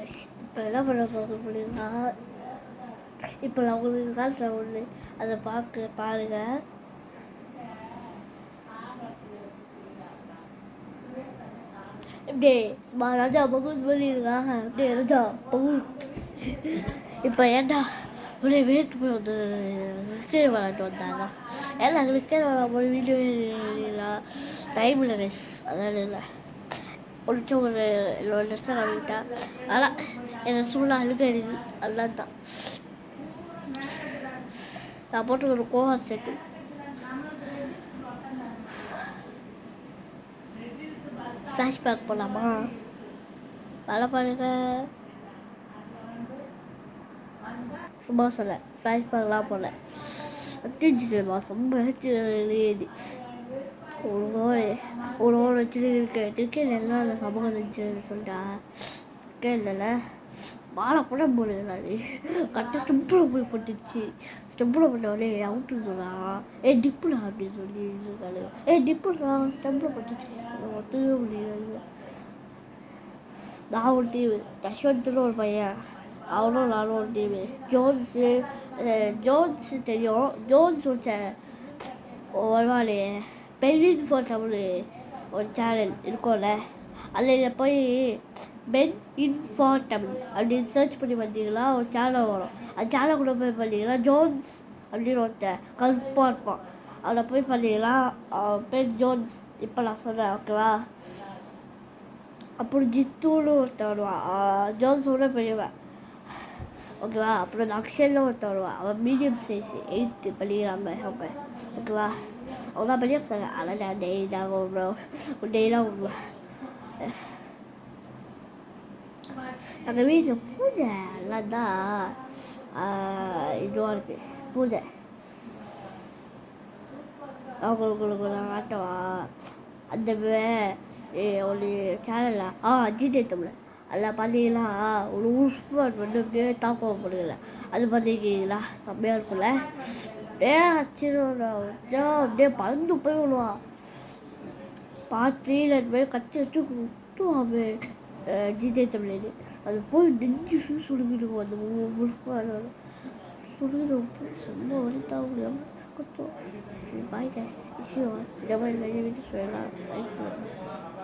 இப்போ என்ன பண்ண போக முடியுமா? இப்போ நான் உங்களுக்கு காட்டுற ஒன்று அதை பாருங்க. இப்படி ராஜா பகுல் பண்ணியிருக்காங்க. அப்படியே ராஜா பகுல். இப்போ ஏன்டா அப்படியே வேட்டு போய் வந்து கிரிக்கெட் விளையாட்டு வந்தாங்க. ஏன்னா கிரிக்கெட் விளையாட வீடியோ இல்லை, டைம் இல்லை கைஸ். அதான் இல்லை ஒழிச்சு ஒரு 7 லட்சம் வாங்கிட்டேன். ஆனால் என்னை சூழ்நிலை அழுகிறது. அதெல்லாம் தான் நான் போட்டு ஒரு கோவம் செட்டு. ஃப்ளாஷ்பேக் போகலாமா? வர பாருங்க. சும்மா சொல்ல ஃப்ளாஷ்பேக்லாம் போகல. அட்டிச்சு மாதம் ஏறி ஒரு ஓர் வச்சுட்டு கிரிக்கெட் எல்லாம் அந்த சமூகம் இருந்துச்சுன்னு சொல்லிட்டா கிரிக்கெட்ல பாலை கூட போடுறாரு. கரெக்டாக ஸ்டெம்பில் போய் போட்டுச்சு. ஸ்டெம்பில் போட்டவொடனே அவுட்டு சொன்னான். டிப்புடா அப்படின்னு சொல்லி இருக்காரு. டிப்புடா ஸ்டெம்பில் போட்டுச்சு. ஒத்துக்க முடியாது. நான் ஒரு டீமு, யஷ்வந்த்னு ஒரு பையன், அவனும் நானும் ஒரு டீமு. ஜோன்ஸு தெரியும். ஜோன்ஸ் வருவாளே பென்னின் ஃபார் தமிழ் ஒரு சேனல் இருக்கும்ல, அதில் போய் பென் இன்ஃபார் தமிழ் அப்படின்னு சர்ச் பண்ணி பார்த்தீங்கன்னா ஒரு சேனல் வரும். அந்த சேனல் கூட போய் பார்த்தீங்கன்னா ஜோன்ஸ் அப்படின்னு ஒருத்தன் கருப்பாக இருப்பான். அவனை போய் பார்த்தீங்கன்னா அவன் பேர் ஜோன்ஸ். இப்போ நான் சொல்கிறேன் ஓகேவா? அப்புறம் ஜித்துன்னு ஒருத்தன் வருவான், ஜோன்ஸோட பெரியவன் ஓகேவா? அப்புறம் அக்ஷன்னு ஒருத்தன் வருவான், அவன் மீடியம் சைஸ் 8th படிக்கிறாங்க அவங்க ஓகேவா? அவங்க தான் பெரிய பசங்க. ஆனால் நான் டெய்லாக விடுவேன். அந்த வீட்டில் பூஜை எல்லாம் தான் இதுவாக இருக்குது. பூஜை அவங்களுக்கு நான் ஆட்டவா அந்த ஒரு சேனலில் ஜிடி தமிழ் அதில் பார்த்தீங்கன்னா ஒரு உஸ்மான் வந்து அப்படியே தாக்கம் போடுங்கல, அது பார்த்தீங்களா? செம்மையாக இருக்கும்ல. அப்படியே அச்சிரோட அப்படியே பறந்து போய் விடுவான். பார்த்து போய் கட்டி வச்சு விட்டுவாமே ஜிடி தமிழ். அது போய் நெஞ்சு சுடுங்கிடுவோம். அந்த உஸ்மானோட சுடுங்கிடும் ரொம்ப வலித்தாக முடியாமல் கத்துவோம். சரி பாய் கேஸ் இஷ்யூ இந்த மாதிரி நிறைய வீட்டு சொல்லலாம். லைக் பண்ணுவோம்.